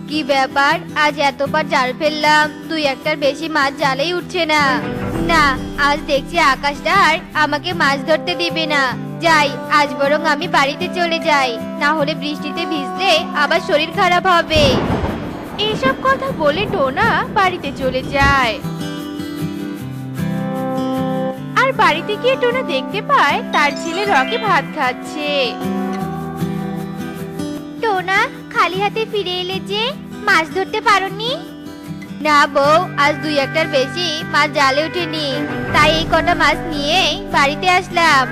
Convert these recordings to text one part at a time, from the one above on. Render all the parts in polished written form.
কি ব্যাপার, আজ এতবার জাল ফেললাম, দুই একটার বেশি মাছ জালেই উঠছে না। না, আজ দেখছি আকাশটা আর আমাকে মাছ ধরতে দিবে না। যাই, আজ বরং আমি বাড়িতে চলে যাই, না হলে বৃষ্টিতে ভিজলে আবার শরীর খারাপ হবে। এসব কথা বলে টোনা বাড়িতে চলে যায়। আর বাড়িতে গিয়ে টোনা দেখতে পায় তার ছেলে রকি ভাত খাচ্ছে। টোনা, খালি হাতে ফিরে এলে যে, মাছ ধরতে পারোনি? না বউ, আজ দুই একটার বেশি মাছ জালে ওঠেনি, তাই এই কটা মাছ নিয়ে বাড়িতে আসলাম।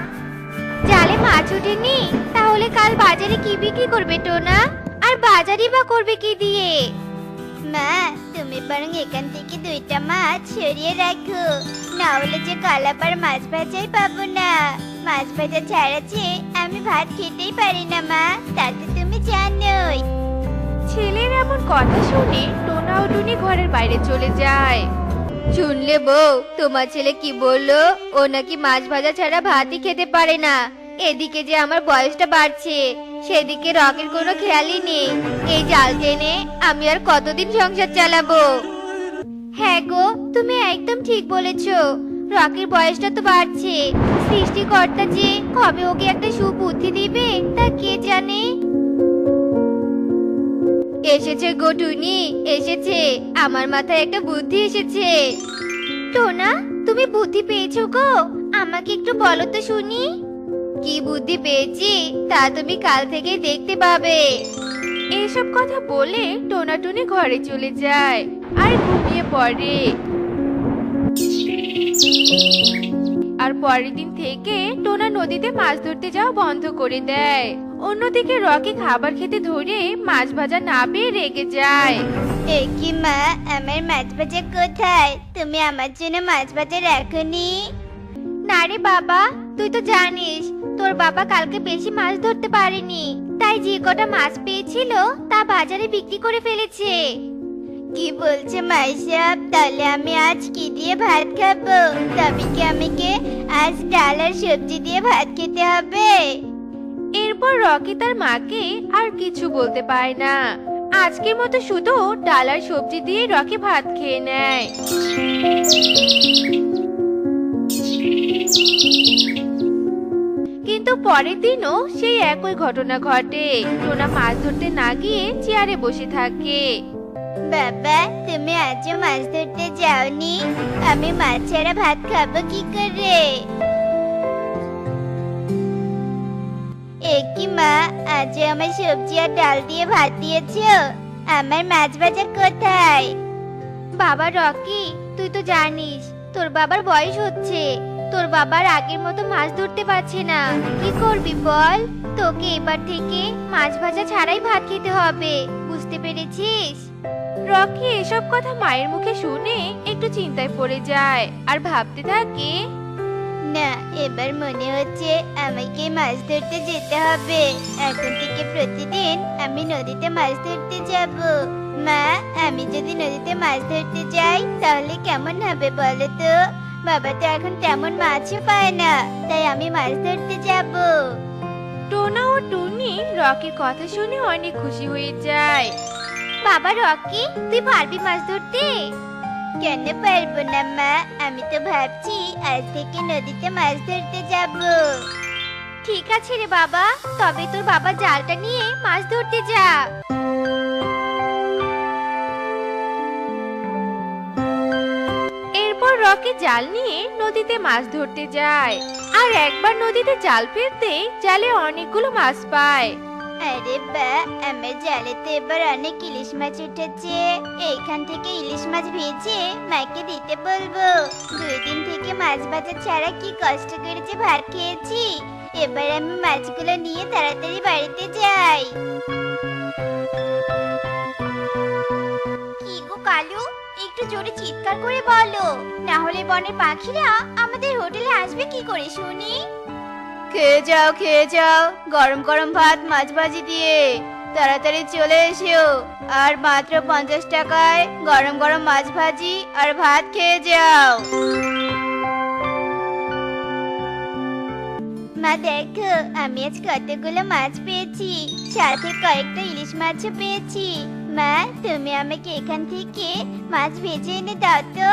জালে মাছ ওঠেনি? তাহলে কাল বাজারে কি বিক্রি করবে টোনা? আর বাজারই বা করবে কি দিয়ে? মা, তুমি বরং এখান থেকে দুইটা মাছ সরিয়ে রাখো, না হলে যে কাল আবার মাছ ভাজাই পাবো না। মাছ ভাজা ছাড়া যে আমি ভাত খেতেই পারি না মা, তাতে তুমি জানোই। ছেলের এমন কথা শুনে টোনা ও টুনি ঘরের বাইরে চলে যায়। শুনলে বউ, তোমার ছেলে কি বললো? ও নাকি মাছ ভাজা ছাড়া ভাতই খেতে পারে না। এদিকে যে আমার বয়সটা বাড়ছে, সেদিকে রকের কোনো খেয়ালই নেই। এই জাল টেনে আমি আর কতদিন সংসার চালাবো? হ্যাঁ গো, তুমি একদম ঠিক বলেছো। রকের বয়সটা তো বাড়ছে, সৃষ্টিকর্তা যে কবে ওকে একটা সুবুদ্ধি দিবে তা কে জানে। এসেছে গো টুনি, এসেছে, আমার মাথায় একটা বুদ্ধি এসেছে। টোনা, তুমি বুদ্ধি পেয়েছো গো? আমাকে একটু বলো তো শুনি। কি বুদ্ধি পেয়েছি তা তুমি কাল থেকে দেখতে পাবে। এইসব কথা বলে টোনা টুনি ঘরে চলে যায় আর ঘুমিয়ে পড়ে। আর পরের দিন থেকে টোনা নদীতে মাছ ধরতে যাওয়া বন্ধ করে দেয়। অন্যদিকে রকি খাবার খেতে ধরে মাছ ভাজা না পেয়ে রেগে যায়। এ কি মা, আমার মাছ ভাজা কোথায়? তুমি আমার জন্য মাছ ভাজা রাখোনি? না রে বাবা, তুই তো জানিস তোর বাবা কালকে বেশি মাছ ধরতে পারেনি, তাই যে কটা মাছ পেয়েছিল তা বাজারে বিক্রি করে ফেলেছে। কি বলছে মাইসাব? তাহলে আমি আজ কি দিয়ে ভাত খাবো? তবে কি আমাকে আজ ডাল আর সবজি দিয়ে ভাত খেতে হবে? এরপর রকি তার মাকে আর কিছু বলতে পারে না। আজকের মতো শুধু ডাল আর সবজি দিয়ে রকি ভাত খেয়ে নেয়। কিন্তু পরের দিনও সেই একই ঘটনা ঘটে। টোনা মাছ ধরতে না গিয়ে চেয়ারে বসে থাকে। বাবা, তুমি আজও মাছ ধরতে যাওনি? আমি মাছ ছাড়া ভাত খাবো কি করে? কি মা, আজ আমার সবজি আর ডাল দিয়ে ভাত দিয়েছো, আমার মাছ ভাজা কোথায়? বাবা রকি, তুই তো জানিস তোর বাবার বয়স হচ্ছে, তোর বাবার আগের মতো মাছ ধরতে পারছে না। কি করবি বল? তোকে এবার থেকে মাছ ভাজা ছাড়াই ভাত খেতে হবে, বুঝতে পেরেছিস? রকি এসব কথা মায়ের মুখে শুনে একটু চিন্তায় পড়ে যায় আর ভাবতে থাকে, না, এবার মনে হচ্ছে আমাকে মাছ ধরতে যেতে হবে। এখন থেকে প্রতিদিন আমি নদীতে মাছ ধরতে যাব। মা, আমি যদি নদীতে মাছ ধরতে যাই তাহলে কেমন হবে বলো তো? বাবা তো এখন তেমন মাছও পায় না, তাই আমি মাছ ধরতে যাব। টোনা ও টুনি রকির কথা শুনে অনেক খুশি হয়ে যায়। বাবা রকি, তুই পারবি মাছ ধরতে? কেন পারবো না মা, আমি তো ভাবছি আজ থেকে নদীতে মাছ ধরতে যাব। ঠিক আছে রে বাবা, তবে তোর বাবা জালটা নিয়ে মাছ ধরতে যা। এরপর রকি জাল নিয়ে নদীতে মাছ ধরতে যায়। আর একবার নদীতে জাল ফেলতে জালে অনেকগুলো মাছ পায়। আরে বা, আমার জালে তো এবার অনেক ইলিশ মাছ উঠেছে। এইখান থেকে ইলিশ মাছ ভেজে মাকে দিতে বলবো। 2 দিন থেকে মাছ ভাজা ছাড়া কি কষ্ট করে যে ভাত খেয়েছি। এবার আমি মাছগুলো নিয়ে তাড়াতাড়ি বাড়িতে যাই। কি গো কালু, একটু জোরে চিৎকার করে বলো, না হলে বনের পাখিরা আমাদের হোটেলে আসবে কি করে শুনি? খেয়ে যাও, খেয়ে যাও, গরম গরম ভাত মাছ ভাজি দিয়ে। তাড়াতাড়ি চলে এসো, আর মাত্র 50 টাকায় গরম গরম মাছ ভাজি আর ভাত খেয়ে যাও। মা দেখো, আমি আজ কতগুলো মাছ পেয়েছি, সাথে কয়েকটা ইলিশ মাছও পেয়েছি। মা, তুমি আমাকে এখান থেকে মাছ ভেজে এনে দাও তো।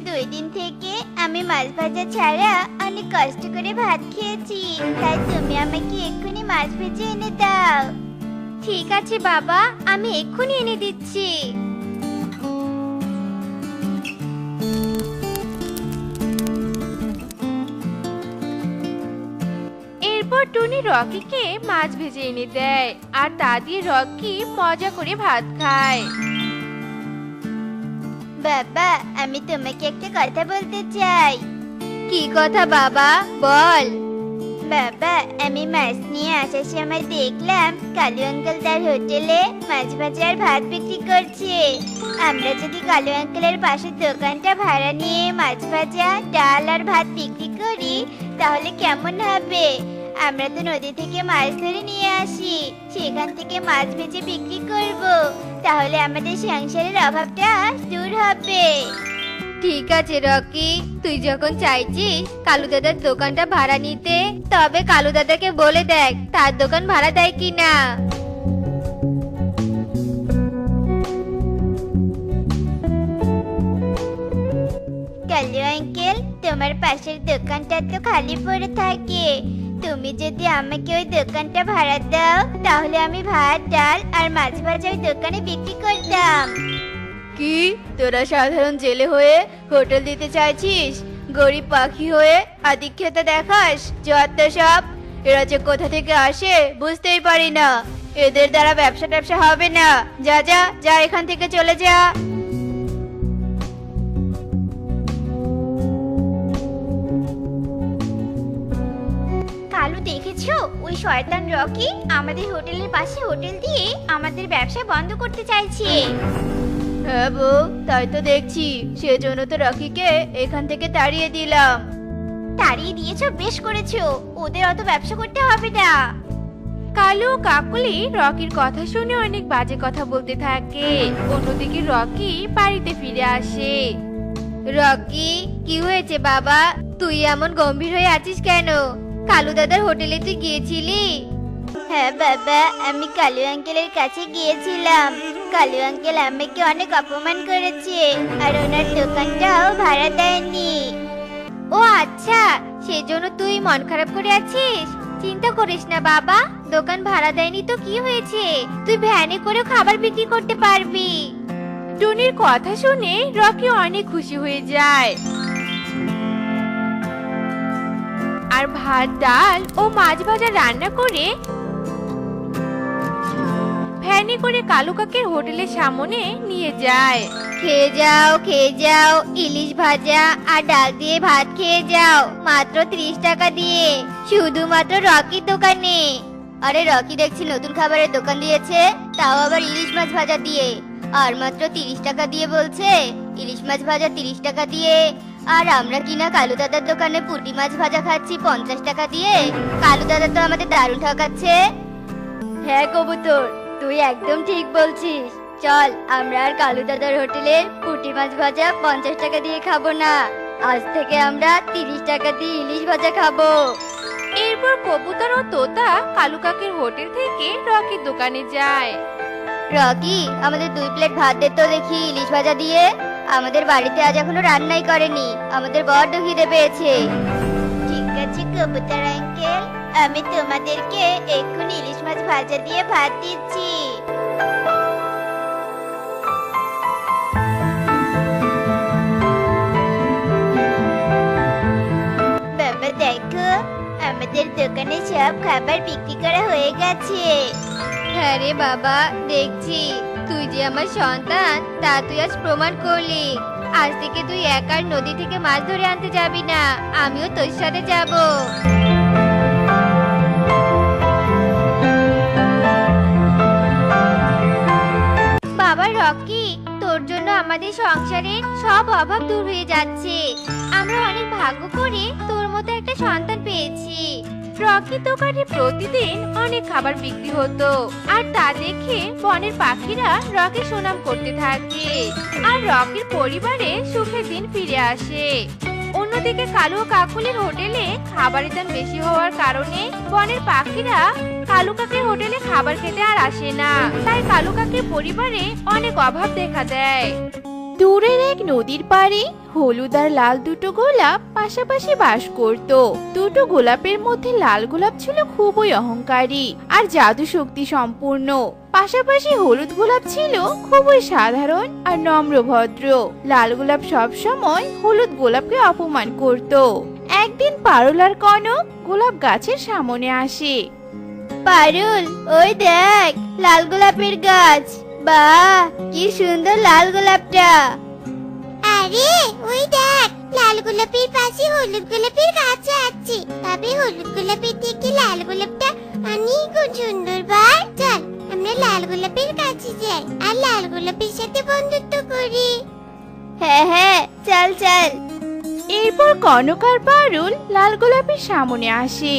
2 দিন থেকে আমি মাছ ভাজা ছাড়া অনেক কষ্ট করে ভাত খেয়েছি, তাই তুমি আমাকে এক্ষুনি মাছ ভেজে এনে দাও। ঠিক আছে বাবা, আমি এক্ষুনি এনে দিচ্ছি। এরপর টুনি রকিকে মাছ ভেজে এনে দেয় আর তা দিয়ে রকি মজা করে ভাত খায়। বাবা, আমি তোমাকে একটা কথা বলতে চাই। কি কথা বাবা, বল। বাবা, আমি মাছ নিয়ে আসার সময় দেখলাম কালু আঙ্কেল তার হোটেলে মাছ ভাজা আর ভাত বিক্রি করছে। আমরা যদি কালু আঙ্কেলের পাশের দোকানটা ভাড়া নিয়ে মাছ ভাজা, ডাল আর ভাত বিক্রি করি তাহলে কেমন হবে? আমরা তো নদী থেকে মাছ ধরে নিয়ে আসি, সেখান থেকে মাছ ভেজে বিক্রি করব, তাহলে আমাদের সংসারের অভাবটা দূর হবে। ঠিক আছে রকি, তুই যখন চাইছিস কালু দাদার দোকানটা ভাড়া নিতে, তবে কালু দাদাকে বলে দেখ তার দোকান ভাড়া দেয় কিনা। কালু আঙ্কেল, তোমার পাশের দোকানটা তো খালি পড়ে থাকে, তুমি যদি আমাকে ওই দোকানটা ভাড়া দাও তাহলে আমি ভাত, ডাল আর মাছ ভাজা ওই দোকানে বিক্রি করতাম। কি, তোরা সাধারণ জেলে হয়ে হোটেল দিতে চাইছিস? গরিব পাখি হয়ে আদিক্ষেতা দেখাস? যত সব, এরা যে কোথা থেকে আসে বুঝতেই পারি না। এদের দ্বারা ব্যবসা ট্যাবসা হবে না। যা যা যা, এখান থেকে চলে যা। কালু, দেখেছো ওই শয়তান রকি আমাদের হোটেলের পাশে হোটেল দিয়ে আমাদের ব্যবসা বন্ধ করতে চাইছে। হ্যাঁ বউ, তাই তো দেখছি, সেজন্য তো রকিকে এখান থেকে তাড়িয়ে দিলাম। তাড়িয়ে দিয়েছো, বেশ করেছো, ওদের অত ব্যবসা করতে হবে না। কালু ও কাকুলি রকির কথা শুনে অনেক বাজে কথা বলতে থাকে। অন্যদিকে রকি বাড়িতে ফিরে আসে। রকি, কি হয়েছে বাবা? তুই এমন গম্ভীর হয়ে আছিস কেন? কালু দাদার হোটেলে তুই গিয়েছিলি? হ্যাঁ বাবা, আমি কালু আঙ্কেলের কাছে গিয়েছিলাম। কালু আঙ্কেল আমাকে অনেক অপমান করেছে আর ওনার দোকানটাও ভাড়া দেয়নি। ও আচ্ছা, সেজন্য তুই মন খারাপ করে আছিস? চিন্তা করিস না বাবা, দোকান ভাড়া দেয়নি তো কি হয়েছে, তুই ভ্যানে করে খাবার বিক্রি করতে পারবি। টুনির কথা শুনে রকি অনেক খুশি হয়ে যায় আর ভাত, ডাল ও মাছ ভাজা রান্না করে ভ্যানে করে কালু কাকের হোটেলের সামনে নিয়ে যায়। খেয়ে যাও, খেয়ে যাও, ইলিশ ভাজা আর ডাল দিয়ে ভাত খেয়ে যাও, মাত্র 30 টাকা দিয়ে, শুধুমাত্র রকির দোকানে। আরে রকি দেখছি নতুন খাবারের দোকান দিয়েছে, তাও আবার ইলিশ মাছ ভাজা দিয়ে, আর মাত্র 30 টাকা দিয়ে বলছে। ইলিশ মাছ ভাজা 30 টাকা দিয়ে, আর আমরা কিনা কালু দাদার দোকানে পুঁটি মাছ ভাজা খাচ্ছি 50 টাকা দিয়ে। কালু দাদা তো আমাদের দারুণ ঠকাচ্ছে। হ্যাঁ কবুতর, তুই একদম ঠিক বলছিস। চল, আমরা আর কালু দাদার হোটেলের পুঁটি মাছ ভাজা 50 টাকা দিয়ে খাবো না, আজ থেকে আমরা 30 টাকা দিয়ে ইলিশ ভাজা খাবো। এরপর কবুতর ও তোতা কালু কাকের হোটেল থেকে রকির দোকানে যায়। রকি, আমাদের 2 প্লেট ভাত দে তো দেখি ইলিশ ভাজা দিয়ে। আমাদের বাড়িতে আজ এখনো রান্নাই করেনি, আমাদের বড্ড খিদে পেয়েছে। ঠিক আছে কবুতর আঙ্কেল, আমি তোমাদেরকে এক্ষুনি ইলিশ মাছ ভাজা দিয়ে ভাত দিচ্ছি। বাবা দেখো, আমাদের দোকানে সব খাবার বিক্রি করা হয়ে গেছে। হ্যাঁ রে বাবা, দেখছি। তুই যে আমার সন্তান তা তুই আজ প্রমাণ করলি। আজ থেকে তুই একা আর নদী থেকে মাছ ধরে আনতে যাবি না, আমিও তোর সাথে যাব। বাবা রকি, তোর জন্য আমাদের সংসারে সব অভাব দূর হয়ে যাচ্ছে। আমরা অনেক ভাগ্য করে তোর মতো একটা সন্তান পেয়েছি। রকির দোকানে প্রতিদিন অনেক খাবার বিক্রি হতো আর তা দেখে বনের পাখিরা রকির সুনাম করতে থাকে আর রকির পরিবারে সুখের দিন ফিরে আসে। অন্য অন্যদিকে কালু ও কাকুলির হোটেলে খাবারের দাম বেশি হওয়ার কারণে বনের পাখিরা কালু কাকের হোটেলে খাবার খেতে আর আসে না। তাই কালু কাকের পরিবারে অনেক অভাব দেখা দেয়। দূরের এক নদীর পাড়ে হলুদ আর লাল দুটো গোলাপ পাশাপাশি বাস করত। দুটো গোলাপের মধ্যে লাল গোলাপ ছিল খুবই অহংকারী আর জাদু শক্তি সম্পূর্ণ। পাশাপাশি হলুদ গোলাপ ছিল খুবই সাধারণ আর নম্র ভদ্র। লাল গোলাপ সব সময় হলুদ গোলাপকে অপমান করত। একদিন পারুল আর কনক গোলাপ গাছের সামনে আসে। পারুল, ওই দেখ লাল গোলাপের গাছ। বাহ, কি সুন্দর লাল গোলাপটা। আরে ওই দেখ, লাল গোলাপের পাশে হলুদ গোলাপের গাছ আছে। তবে হলুদ গোলাপের থেকে লাল গোলাপটা অনেক সুন্দর। বার চল আমরা লাল গোলাপের কাছে যাই আর লাল গোলাপের সাথে বন্ধুত্ব করি। হ্যাঁ হ্যাঁ, চল চল। এরপর কনক আর পারুল লাল গোলাপের সামনে আসে।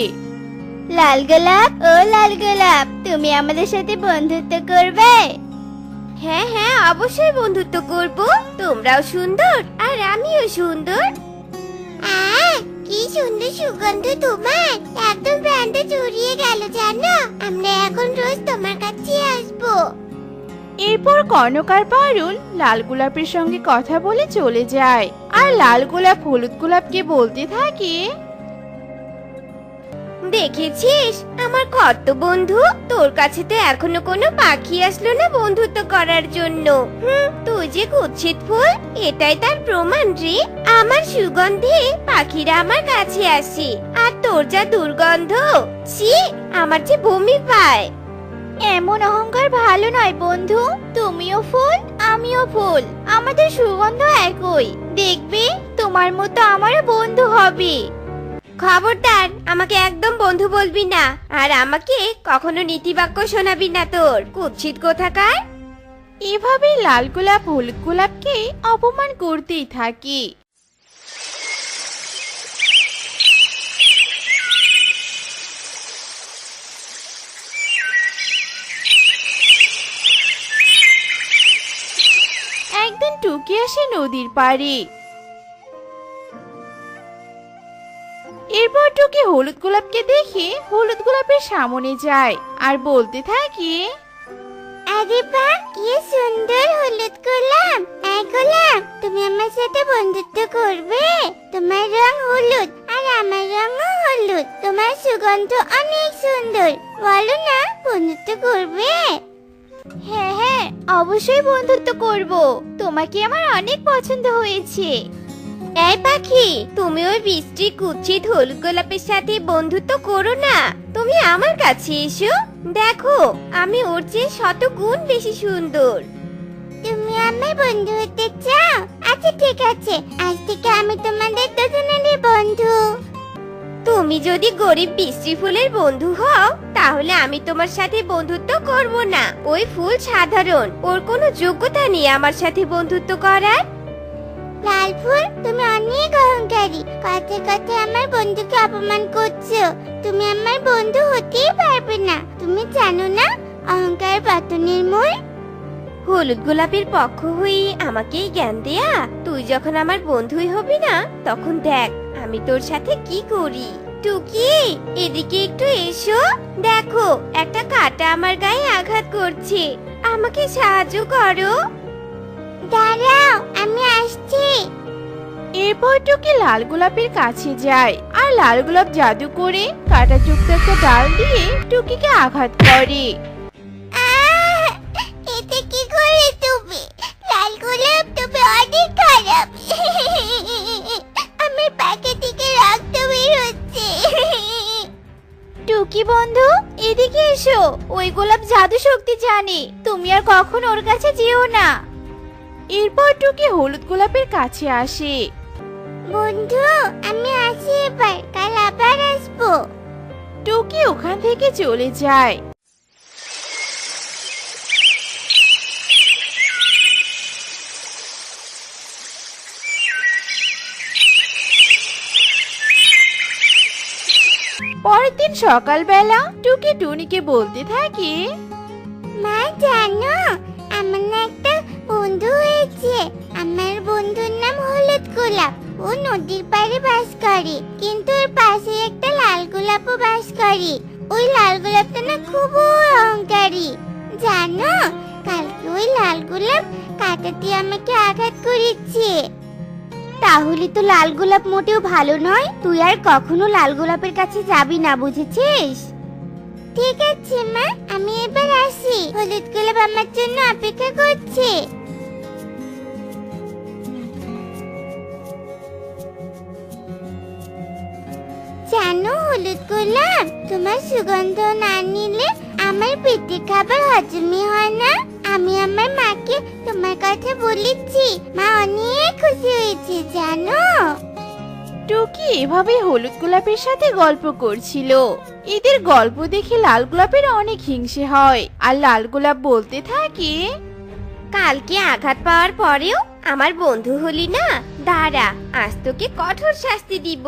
লাল গোলাপ, ও লাল গোলাপ, তুমি আমাদের সাথে বন্ধুত্ব করবে? হ্যাঁ হ্যাঁ, অবশ্যই বন্ধুত্ব করব। তোমরাও সুন্দর আর আমিও সুন্দর। কি সুন্দর সুগন্ধ তোমার, একদম প্রাণটা জড়িয়ে গেল জানো। আমরা এখন রোজ তোমার কাছে আসবো। এরপর কনক আর পারুল লাল গোলাপের সঙ্গে কথা বলে চলে যায়। আর লাল গোলাপ হলুদ গোলাপকে বলতে থাকে, দেখেছিস আমার কত বন্ধু, তোর কাছে তো এখনো কোনো পাখি আসলো না বন্ধুত্ব করার জন্য। তুই যে কুৎসিত ফুল, এটাই তার প্রমাণ রে। আমার সুগন্ধে পাখিরা আমার কাছে আসে, আর তোর যা দুর্গন্ধ, ছি, আমার যে বমি পায়। এমন অহংকার ভালো নয় বন্ধু। তুমিও ফুল, আমিও ফুল, আমাদের সুগন্ধ একই। দেখবি তোমার মতো আমারও বন্ধু হবে। খবরদার, আমাকে একদম বন্ধু বলবি না, আর আমাকে কখনো নীতিবাক্য শোনাবি না তোর কুৎসিত কোথাকার। এভাবে লাল গোলাপ হলুদ গোলাপকে অপমান করতেই থাকে। একদিন টুকি আসে নদীর পাড়ে। এরপর টুকি হলুদ গোলাপকে দেখে হলুদ গোলাপের সামনে যায় আর বলতে থাকে, আরে বাহ, কি সুন্দর হলুদ গোলাপ। এই গোলাপ, তুমি আমার সাথে বন্ধুত্ব করবে? তোমার রং হলুদ আর আমার রঙও হলুদ, তোমার সুগন্ধ অনেক সুন্দর। বলো না, বন্ধুত্ব করবে? হ্যাঁ হ্যাঁ, অবশ্যই বন্ধুত্ব করব। তোমাকে আমার অনেক পছন্দ হয়েছে। এই পাখি, তুমি ওই বৃষ্টি কুৎসিত হলুদ গোলাপের সাথে বন্ধুত্ব করো না। তুমি আমার কাছে এসো, দেখো আমি ওর চেয়ে 100 গুণ বেশি সুন্দর। তুমি আমার বন্ধু হতে চাও? আচ্ছা ঠিক আছে, আজ থেকে আমি তোমাদের দুজনেরই বন্ধু। তুমি যদি গরিব বৃষ্টি ফুলের বন্ধু হও, তাহলে আমি তোমার সাথে বন্ধুত্ব করব না। ওই ফুল সাধারণ, ওর কোনো যোগ্যতা নেই আমার সাথে বন্ধুত্ব করার। লাল ফুল, তুমি অনেক অহংকারী। কথায় কথায় আমার বন্ধুকে অপমান করছো। তুমি আমার বন্ধু হতেই পারবে না। তুমি জানো না অহংকার পতনের মূল? হলুদ গোলাপের পক্ষ হয়ে আমাকেই জ্ঞান দেয়া? তুই যখন আমার বন্ধুই হবি না, তখন দেখ আমি তোর সাথে কি করি। টুকি, এদিকে একটু এসো। দেখো একটা কাঁটা আমার গায়ে আঘাত করছে, আমাকে সাহায্য করো। দাঁড়াও, আমি আসছি। এরপর টুকি লাল গোলাপের কাছে যায় আর লাল গোলাপ জাদু করে কাঁটাযুক্ত একটা ডাল দিয়ে টুকিকে আঘাত করে। এতে কি করে তুমি? লাল গোলাপ, তুমি অনেক খারাপ। আমার পাকে থেকে রক্ত বের হচ্ছে। টুকি বন্ধু, এদিকে এসো। ওই গোলাপ জাদু শক্তি জানে, তুমি আর কখনো ওর কাছে যেও না। এরপর টুকি হলুদ গোলাপের কাছে আসে। বন্ধু, আমি আসি এবার, কাল আবার আসবো। টুকি ওখান থেকে চলে যায়। পরের দিন সকালবেলা টুকি টুনিকে বলতে থাকে, মা জানো, আমার না একটা বন্ধু হয়েছে। আমার বন্ধুর নাম হলুদ গোলাপ। ও নদীর পাড়ে বাস করে, কিন্তু ওর পাশে একটা লাল গোলাপও বাস করে। ওই লাল গোলাপটা না খুব অহংকারী, জানো? কালকে ওই লাল গোলাপ কাঁটা দিয়ে আমাকে আঘাত করেছে। তাহলে তো লাল গোলাপ মোটেও ভালো নয়। তুই আর কখনো লাল গোলাপের কাছে যাবি না, বুঝেছিস? ঠিক আছে মা, আমি এবার আসি। হলুদ গোলাপ আমার জন্য অপেক্ষা করছে। জানো হলুদ গোলাপ, তোমার সুগন্ধ না নিলে আমার পেটে খাবার হজমই হয় না। আমি আমার মাকে তোমার কথা বলেছি, মা অনেক খুশি হয়েছে জানো। টুকি এভাবে হলুদ গোলাপের সাথে গল্প করছিল। এদের গল্প দেখে লাল গোলাপের অনেক হিংসে হয়, আর লাল গোলাপ বলতে থাকে, কালকে আঘাত পাওয়ার পরেও আমার বন্ধু হলি না, দাঁড়া আজ তোকে কঠোর শাস্তি দিব।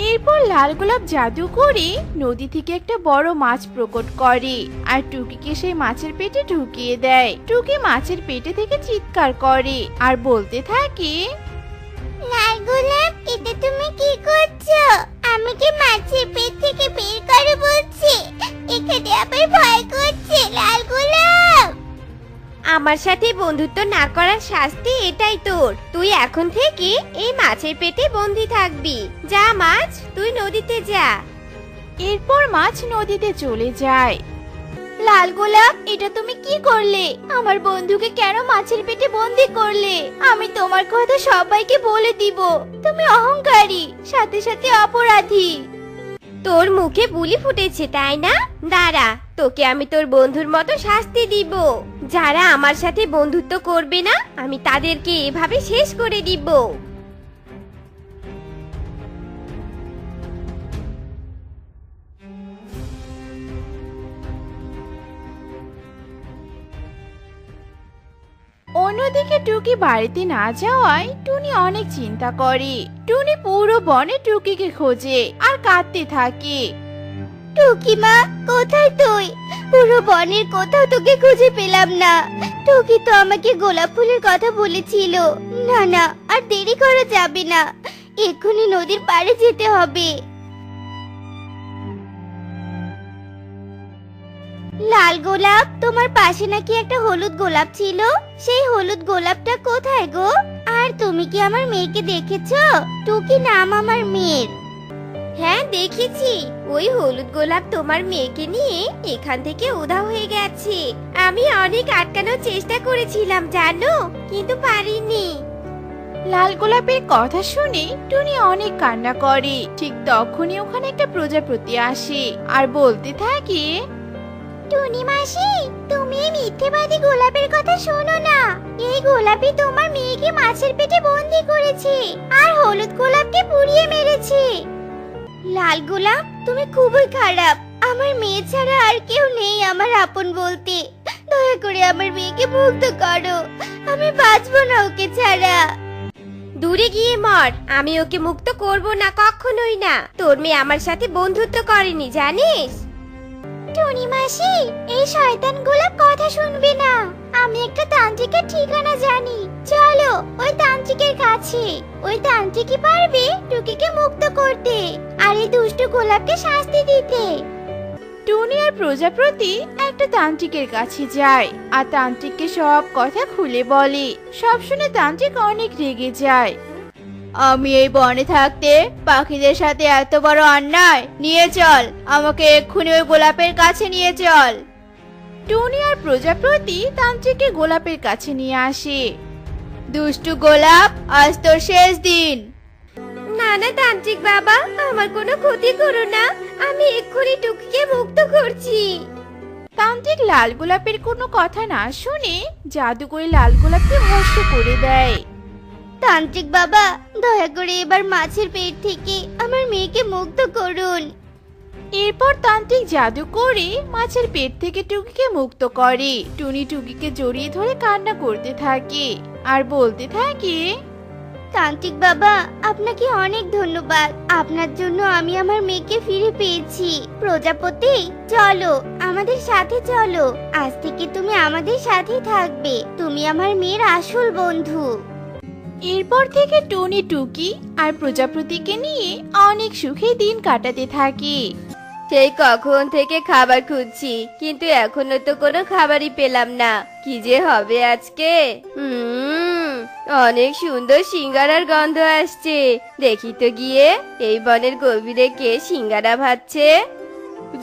এরপর লাল গোলাপ জাদু করে নদী থেকে একটা বড় মাছ প্রকট করে আর টুকিকে সেই মাছের পেটে ঢুকিয়ে দেয়। টুকি মাছের পেটে থেকে চিৎকার করে আর বলতে থাকে, লাল গোলাপ, এটা তুমি কি করছো? আমাকে মাছের পেট থেকে বের করে বলছি, এখানে আবার ভয় করছে। লাল গোলাপ, আমার সাথে বন্ধুত্ব না করার শাস্তি এটাই তোর। তুই এখন থেকে এই মাছের পেটে বন্দি থাকবি। যা মাছ, তুই নদীতে যা। এরপর মাছ নদীতে চলে যায়। লাল গোলাপ, এটা তুমি কি করলে? আমার বন্ধুকে কেন মাছের পেটে বন্দি করলে? আমি তোমার কথা সবাইকে বলে দিব। তুমি অহংকারী, সাথে সাথে অপরাধী। তোর মুখে বুলি ফুটেছে তাই না? দাঁড়া, তোকে আমি তোর বন্ধুর মতো শাস্তি দিব। যারা আমার সাথে বন্ধুত্ব করবে না, আমি তাদেরকে এভাবে শেষ করে দিব। অন্যদিকে টুকি বাড়িতে না যাওয়ায় টুনি অনেক চিন্তা করে। টুনি পুরো বনে টুকিকে খোঁজে আর কাঁদতে থাকে। টুকি মা, কোথায় তুই? পুরো বনের কোথাও তোকে খুঁজে পেলাম না। টুকি তো আমাকে গোলাপ ফুলের কথা বলেছিল। না না, আর দেরি করা যাবে না, এক্ষুনি নদীর পাড়ে যেতে হবে। লাল গোলাপ, তোমার পাশে নাকি একটা হলুদ গোলাপ ছিল। সেই হলুদ গোলাপটা কোথায় গো? আর তুমি কি আমার মেয়েকে দেখেছো? টুকি নাম আমার মেয়ের। হ্যাঁ দেখেছি, ওই হলুদ গোলাপ তোমার মেয়েকে নিয়ে এখান থেকে উধাও হয়ে গেছে। আমি অনেক আটকানোর চেষ্টা করেছিলাম জানো, কিন্তু পারিনি। লাল গোলাপের কথা শুনে টুনি অনেক কান্না করে। ঠিক তখনই ওখানে একটা প্রজাপতি আসে আর বলতে থাকে, টুনি মাসি, তুমি এই মিথ্যেবাদী গোলাপের কথা শোনো না। এই গোলাপই তোমার মেয়েকে মাছের পেটে বন্দি করেছে আর হলুদ গোলাপকে পুড়িয়ে মেরেছে। লাল গোলাপ, তুমি খুবই খারাপ। আমার মেয়ে ছাড়া আর কেউ নেই আমার আপন বলতে। দয়া করে আমার মেয়েকে মুক্ত করো, আমি বাঁচবো না ওকে ছাড়া। দূরে গিয়ে মর, আমি ওকে মুক্ত করব না, কখনোই না। তোর মেয়ে আমার সাথে বন্ধুত্ব করেনি জানিস। টুনি মাসি, এই শয়তান গোলাপ কথা শুনবে না। আমি একটা তান্ত্রিকের ঠিকানা জানি, চলো ওই তান্ত্রিকের কাছে। ওই তান্ত্রিকই পারবে টুকিকে মুক্ত করতে আর এই দুষ্ট গোলাপকে শাস্তি দিতে। টুনি আর প্রজাপতি একটা তান্ত্রিকের কাছে যায় আর তান্ত্রিককে সব কথা খুলে বলে। সব শুনে তান্ত্রিক অনেক রেগে যায়। আমি এই বনে থাকতে পাখিদের সাথে এত বড় অন্যায়? নিয়ে চল, আমাকে এক্ষুনি ওই গোলাপের কাছে নিয়ে চল। টুনি আর প্রজাপতি তান্ত্রিককে গোলাপের কাছে নিয়ে আসে। দুষ্টু গোলাপ, আজ তোর শেষ দিন। না না তান্ত্রিক বাবা, আমার কোনো ক্ষতি করো না, আমি এক্ষুনি টুকিকে মুক্ত করছি। তান্ত্রিক লাল গোলাপের কোনো কথা না শুনে জাদু করে লাল গোলাপকে ভস্ম করে দেয়। তান্ত্রিক বাবা, দয়া করে এবার মাছের পেট থেকে আমার মেয়েকে মুক্ত করুন। এরপর তান্ত্রিক জাদু করে মাছের পেট থেকে টুকিকে মুক্ত করে। টুনি টুকিকে জড়িয়ে ধরে কান্না করতে থাকে আর বলতে থাকে, তান্ত্রিক বাবা, আপনাকে অনেক ধন্যবাদ। আপনার জন্য আমি আমার মেয়েকে ফিরে পেয়েছি। প্রজাপতি, চলো আমাদের সাথে চলো। আজ থেকে তুমি আমাদের সাথেই থাকবে। তুমি আমার মেয়ের আসল বন্ধু। এরপর থেকে টুনি টুকি আর প্রজাপতিকে নিয়ে অনেক সুখে দিন কাটাতে থাকে। সেই কখন থেকে খাবার খুঁজছি, কিন্তু এখনো তো কোনো খাবারই পেলাম না। কি যে হবে আজকে। অনেক সুন্দর সিঙ্গারার গন্ধ আসছে। দেখি তো গিয়ে এই বনের গভীরে কে সিঙ্গারা ভাজছে।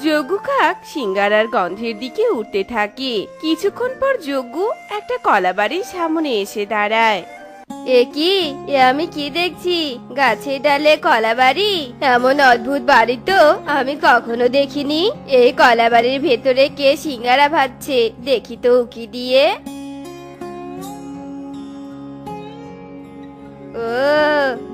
যজ্ঞ কাক সিঙ্গারার গন্ধের দিকে উঠতে থাকে। কিছুক্ষণ পর যজ্ঞ একটা কলাবাড়ির সামনে এসে দাঁড়ায়। এ কি, এ আমি কি দেখছি? গাছের ডালে কলা বাড়ি। এমন অদ্ভুত বাড়ি তো আমি কখনো দেখিনি। এই কলা বাড়ির ভেতরে কে সিঙ্গারা ভাজছে, দেখি তো উকি দিয়ে। ও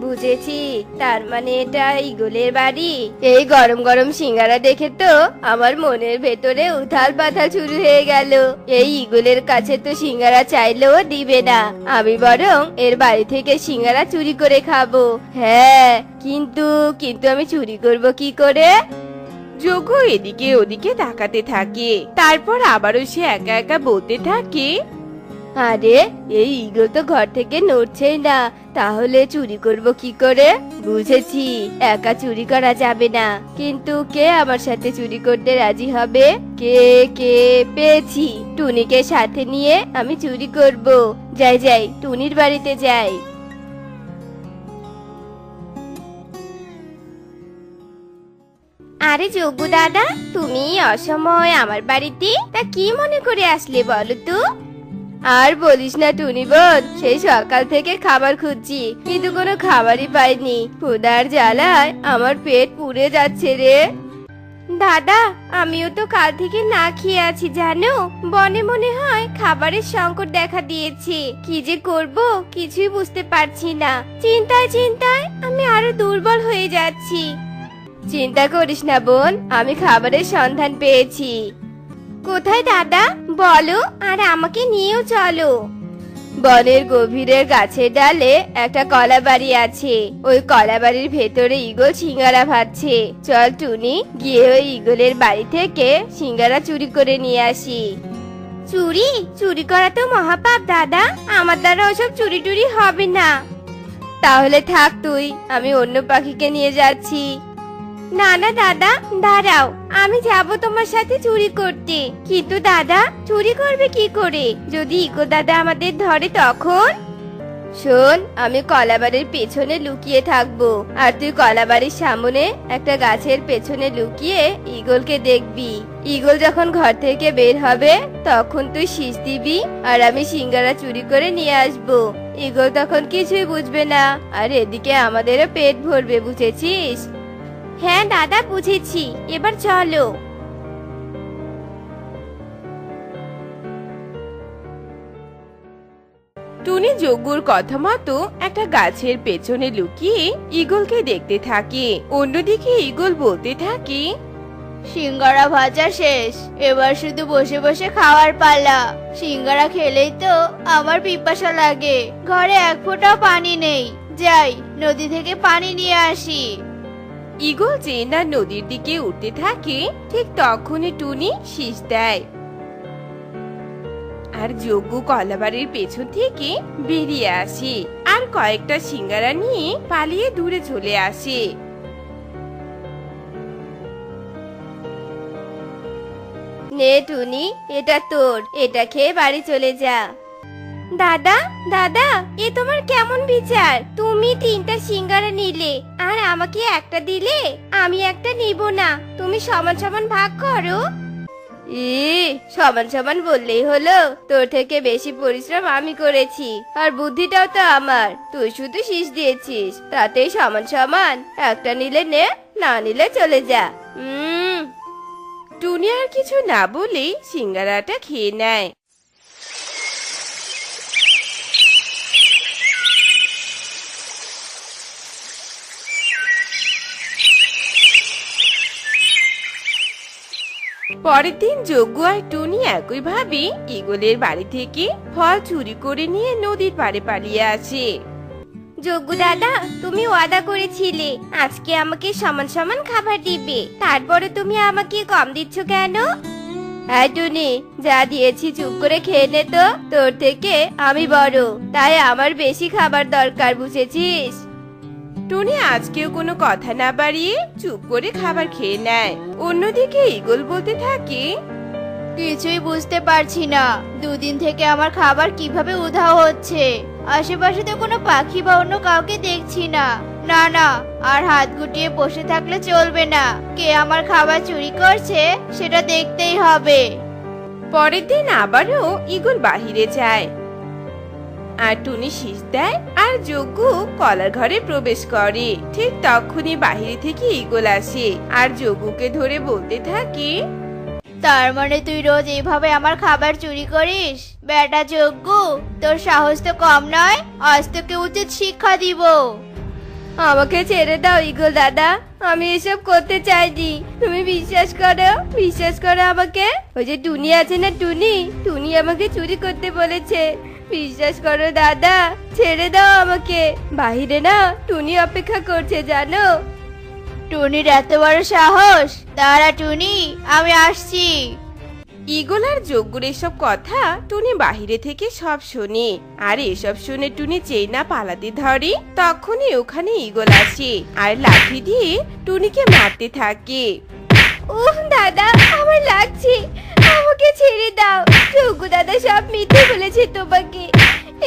বুঝেছি, তার মানে এটা ঈগলের বাড়ি। এই গরম গরম সিঙ্গারা দেখে তো আমার মনের ভেতরে উথাল পাথাল শুরু হয়ে গেল। এই ঈগলের কাছে তো সিঙ্গারা চাইলেও দিবে না, আমি বরং এর বাড়ি থেকে সিঙ্গারা চুরি করে খাবো। হ্যাঁ, কিন্তু কিন্তু আমি চুরি করব কি করে? যজ্ঞ এদিকে ওদিকে তাকাতে থাকে। তারপর আবারও সে একা একা বলতে থাকে, আরে এই ঈগল তো ঘর থেকে নড়ছেই না, তাহলে চুরি করব কি করে? বুঝেছি, একা চুরি করা যাবে না, কিন্তু কে আমার সাথে চুরি করতে রাজি হবে? কে কে পেয়েছি, টুনিকে সাথে নিয়ে আমি চুরি করব। যাই যাই, টুনির বাড়িতে যাই। আরে যজ্ঞ দাদা, তুমি অসময় আমার বাড়িতে, তা কি মনে করে আসলে বলো তো? আর বলিস না টুনি বোন, সেই সকাল থেকে খাবার খুঁজছি, কিন্তু কোনো খাবারই পাইনি। ক্ষুধার জ্বালায় আমার পেট পুড়ে যাচ্ছে রে। দাদা, আমিও তো কাল থেকে না খেয়ে আছি জানো। বনে মনে হয় খাবারের সংকট দেখা দিয়েছে। কি যে করব কিছুই বুঝতে পারছি না। চিন্তায় চিন্তায় আমি আরো দুর্বল হয়ে যাচ্ছি। চিন্তা করিস না বোন, আমি খাবারের সন্ধান পেয়েছি। কোথায় দাদা বলো, আর আমাকে নিয়েও চলো। বনের গভীরের গাছের ডালে একটা কলা বাড়ি আছে। ওই কলা বাড়ির ভেতরে ঈগল সিঙ্গারা ভাজছে। চল টুনি, গিয়ে ওই ঈগলের বাড়ি থেকে সিঙ্গারা চুরি করে নিয়ে আসি। চুরি চুরি করা তো মহাপাপ দাদা, আমার দ্বারা ওসব চুরি টুরি হবে না। তাহলে থাক তুই, আমি অন্য পাখিকে নিয়ে যাচ্ছি। না না দাদা, দাঁড়াও, আমি যাব তোমার সাথে চুরি করতে। কিন্তু দাদা, চুরি করবে কি করে যদি ইকো দাদা আমাদের ধরে তখন? শোন, আমি কলাবাড়ির পেছনে লুকিয়ে থাকবো, আর তুই কলাবাড়ির সামনে একটা গাছের পেছনে লুকিয়ে ঈগলকে দেখবি। ঈগল যখন ঘর থেকে বের হবে তখন তুই শীষ দিবি, আর আমি সিঙ্গারা চুরি করে নিয়ে আসবো। ঈগল তখন কিছুই বুঝবে না, আর এদিকে আমাদেরও পেট ভরবে, বুঝেছিস? হ্যাঁ দাদা, বুঝেছি, এবার চলো। টুনি যজ্ঞর কথা মতো একটা গাছের পেছনে লুকিয়ে ঈগলকে দেখতে থাকে। অন্যদিকে ঈগল বলতে থাকে, সিঙ্গারা ভাজা শেষ, এবার শুধু বসে বসে খাওয়ার পালা। সিঙ্গারা খেলেই তো আমার পিপাসা লাগে, ঘরে এক ফোঁটাও পানি নেই। যাই, নদী থেকে পানি নিয়ে আসি। ঈগল যে না নদীর দিকে উঠতে থাকে, ঠিক তখনই টুনি শীষ দেয়, আর যজ্ঞ কলাবাড়ির পেছন থেকে বেরিয়ে আসে আর কয়েকটা সিঙ্গারা নিয়ে পালিয়ে দূরে চলে আসে। নে টুনি, এটা তোর, এটা খেয়ে বাড়ি চলে যা। দাদা দাদা, এ তোমার কেমন বিচার? তুমি 3টা সিঙ্গারা নিলে আর আমাকে একটা দিলে। আমি একটা নিব না, তুমি সমান সমান ভাগ করো। সমান সমান বললেই হলো? তোর থেকে বেশি পরিশ্রম আমি করেছি, আর বুদ্ধিটাও তো আমার। তুই শুধু শীষ দিয়েছিস, তাতেই সমান সমান। একটা নিলে নে, না নিলে চলে যা। টুনি আর কিছু না বলে সিঙ্গারাটা খেয়ে নেয়। পরের দিন যজ্ঞ আর টুনি একইভাবে ঈগলের বাড়ি থেকে ফল চুরি করে নিয়ে নদীর পাড়ে পালিয়ে আসে। যজ্ঞ দাদা, তুমি ওয়াদা করেছিলে আজকে আমাকে সমান সমান খাবার দিবে, তারপরে তুমি আমাকে কম দিচ্ছ কেন? হ্যাঁ টুনি, যা দিয়েছি চুপ করে খেয়ে নে তো, তোর থেকে আমি বড়, তাই আমার বেশি খাবার দরকার, বুঝেছিস? টুনি আজকেও কোনো কথা না বাড়িয়ে চুপ করে খাবার খেয়ে নেয়। অন্যদিকে ঈগল বলতে থাকে, কিছুই বুঝতে পারছি না, দুদিন থেকে আমার খাবার কিভাবে উধাও হচ্ছে। আশেপাশে তো কোনো পাখি বা অন্য কাউকে দেখছি না। না না, আর হাত গুটিয়ে বসে থাকলে চলবে না, কে আমার খাবার চুরি করছে সেটা দেখতেই হবে। পরের দিন আবারও ঈগল বাহিরে যায় আর টুনি শীষ দেয় আর যজ্ঞ কলার ঘরে প্রবেশ করে। ঠিক তখনই বাহিরে থেকে ঈগল আসে আর যজ্ঞকে ধরে বলতে থাকে, তার মানে তুই রোজ এইভাবে আমার খাবার চুরি করিস? বেটা যজ্ঞ, তোর সাহস তো কম নয়, আজ তোকে উচিত শিক্ষা দিব। আমাকে ছেড়ে দাও ঈগল দাদা, আমি এসব করতে চাইনি। তুমি বিশ্বাস করো আমাকে। ওই যে টুনি আছে না, টুনি আমাকে চুরি করতে বলেছে। বিশ্বাস করো দাদা, ছেড়ে দাও আমাকে। বাহিরে না টুনি অপেক্ষা করছে জানো। টুনির এত বড় সাহস! দাঁড়া টুনি, আমি আসছি। ঈগল আর যজ্ঞর এসব কথা টুনি বাহিরে থেকে সব শোনে আর এসব শুনে টুনি যেই না পালাতে ধরে তখনই ওখানে ঈগল আসে আর লাঠি দিয়ে টুনিকে মারতে থাকে। উহ দাদা, আমার লাগছে, আমাকে ছেড়ে দাও। যজ্ঞ দাদা সব মিথ্যে বলেছে তোমাকে।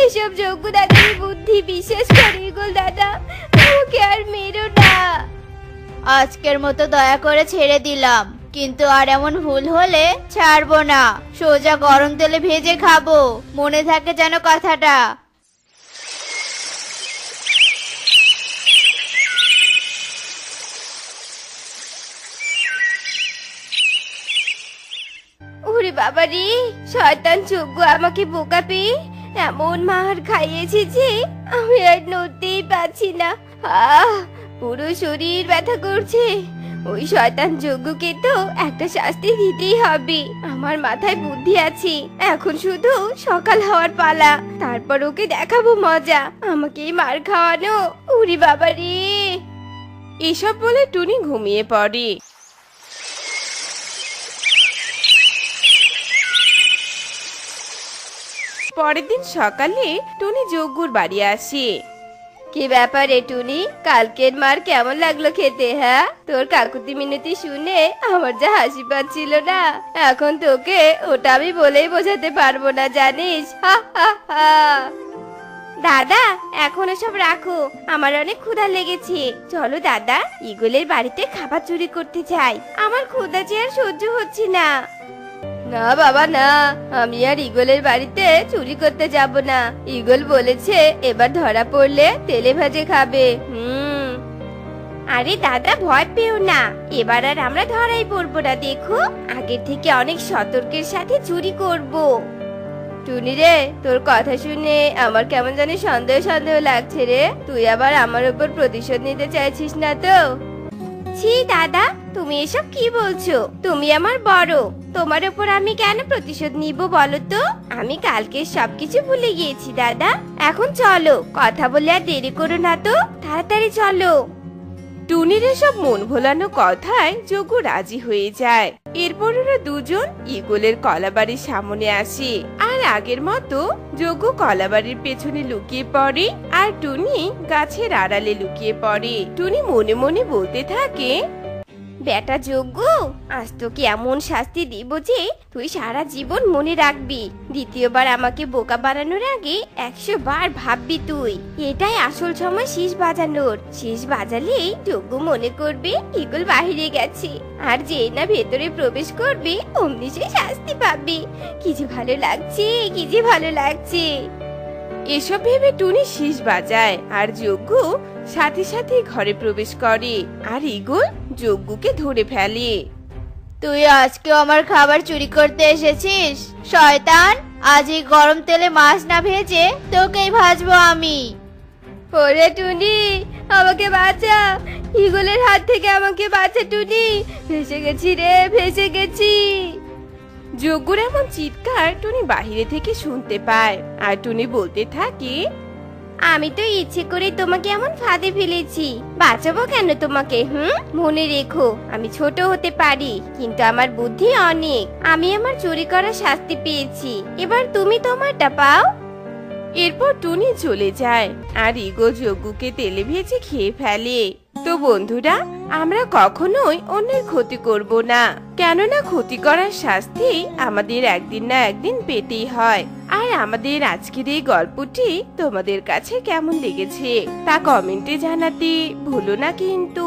এসব যজ্ঞ দাদার বুদ্ধি, বিশ্বাস করো ঈগল দাদা, আমাকে আর মেরো না। আজকের মতো দয়া করে ছেড়ে দিলাম, কিন্তু আর এমন ভুল হলে ছাড়বো না। সোজা গরম তেলে ভেজে খাবো, মনে থাকে যেন কথাটা। ওরে বাবা রে, শয়তান যজ্ঞ আমাকে বোকা পেয়ে এমন মার খাইয়েছে যে আমি আর নড়তেই পারছি না। পুরো শরীর ব্যথা করছে। ওই শয়তান যজ্ঞকে তো একটা শাস্তি দিতেই হবে। আমার মাথায় বুদ্ধি আছে, এখন শুধু সকাল হওয়ার পালা, তারপর ওকে দেখাবো মজা, আমাকেই মার খাওয়ানো। ওরে বাবা রে। এসব বলে টুনি ঘুমিয়ে পড়ে। পরের দিন সকালে টুনি যজ্ঞর বাড়ি আসে। কি ব্যাপার রে টুনি, কালকের মার কেমন লাগলো খেতে? হ্যাঁ, তোর কাকুতি মিনতি শুনে আমার যা হাসি পাচ্ছিল না, এখন তোকে ওটা আমি বলেই বোঝাতে পারবো না, জানিস। হা হা হা। দাদা, এখন এসব রাখো, আমার অনেক ক্ষুধা লেগেছে। চলো দাদা, ঈগলের বাড়িতে খাবার চুরি করতে যাই। আমার ক্ষুধা যে আর সহ্য হচ্ছে না। না বাবা না, আমি আর ঈগলের বাড়িতে চুরি করতে যাব না। ঈগল বলেছে এবার ধরা পড়লে তেলে ভাজে খাবে। আরে দাদা, ভয় পেও না, এবার আর আমরা ধরাই পড়বো না। দেখো, আগের থেকে অনেক সতর্কের সাথে চুরি করব। টুনি রে, তোর কথা শুনে আমার কেমন জানি সন্দেহ সন্দেহ লাগছে রে। তুই আবার আমার উপর প্রতিশোধ নিতে চাইছিস না তো? ছি দাদা, তুমি এসব কি বলছো? তুমি আমার বড়, তোমার উপর আমি কেন প্রতিশোধ নিব বলো তো? আমি কালকে সবকিছু ভুলে গিয়েছি দাদা। এখন চলো, কথা বলে আর দেরি করো না তো, তাড়াতাড়ি চলো। টুনির এসব মন ভোলানো কথায় যজ্ঞ রাজি হয়ে যায়। এরপর ওরা দুজন ঈগলের কলাবাড়ির সামনে আসে আর আগের মতো যজ্ঞ কলাবাড়ির পেছনে লুকিয়ে পড়ে আর টুনি গাছের আড়ালে লুকিয়ে পড়ে। টুনি মনে মনে বলতে থাকে, বেটা যজ্ঞ, আজ তোকে এমন শাস্তি দিব যে তুই সারা জীবন মনে রাখবি। দ্বিতীয়বার আমাকে বোকা বানানোর আগে 100 বার ভাববি তুই। এটাই আসল সময় শীষ বাজানোর। শীষ বাজালেই যজ্ঞ মনে করবে ঈগল বাহিরে গেছে, আর যেই না ভেতরে প্রবেশ করবে অমনি সে শাস্তি পাবে। কি যে ভালো লাগছে, কি যে ভালো লাগছে। এসব ভেবে টুনি শীষ বাজায় আর যজ্ঞ সাথে সাথে ঘরে প্রবেশ করে আর ঈগল যজ্ঞকে ধরে ফেলে। তুই আজকেও আমার খাবার চুরি করতে এসেছিস? শয়তান, আজ এই গরম তেলে মাছ না ভেজে তোকেই ভাজবো আমি। ওরে টুনি, আমাকে বাঁচা, ঈগলের হাত থেকে আমাকে বাঁচা টুনি, ভেসে গেছি রে, ভেসে গেছি। যজ্ঞর এমন চিৎকার টুনি বাহিরে থেকে শুনতে পায় আর টুনি বলতে থাকে, আমি তো ইচ্ছে করে তোমাকে এমন ফাঁদে ফেলেছি, বাঁচাবো কেন তোমাকে? মনে রেখো, আমি ছোট হতে পারি কিন্তু আমার বুদ্ধি অনেক। আমি আমার চুরি করা শাস্তি পেয়েছি, এবার তুমি তোমারটা পাও। এরপর টুনি চলে যায় আর ইগো যজ্ঞকে তেলে ভেজে খেয়ে ফেলে। তো বন্ধুরা, আমরা কখনোই অন্যের ক্ষতি করব না, কেননা ক্ষতি করার শাস্তি আমাদের একদিন না একদিন পেতেই হয়। আর আমাদের আজকের এই গল্পটি তোমাদের কাছে কেমন লেগেছে তা কমেন্টে জানাতে ভুলো না কিন্তু।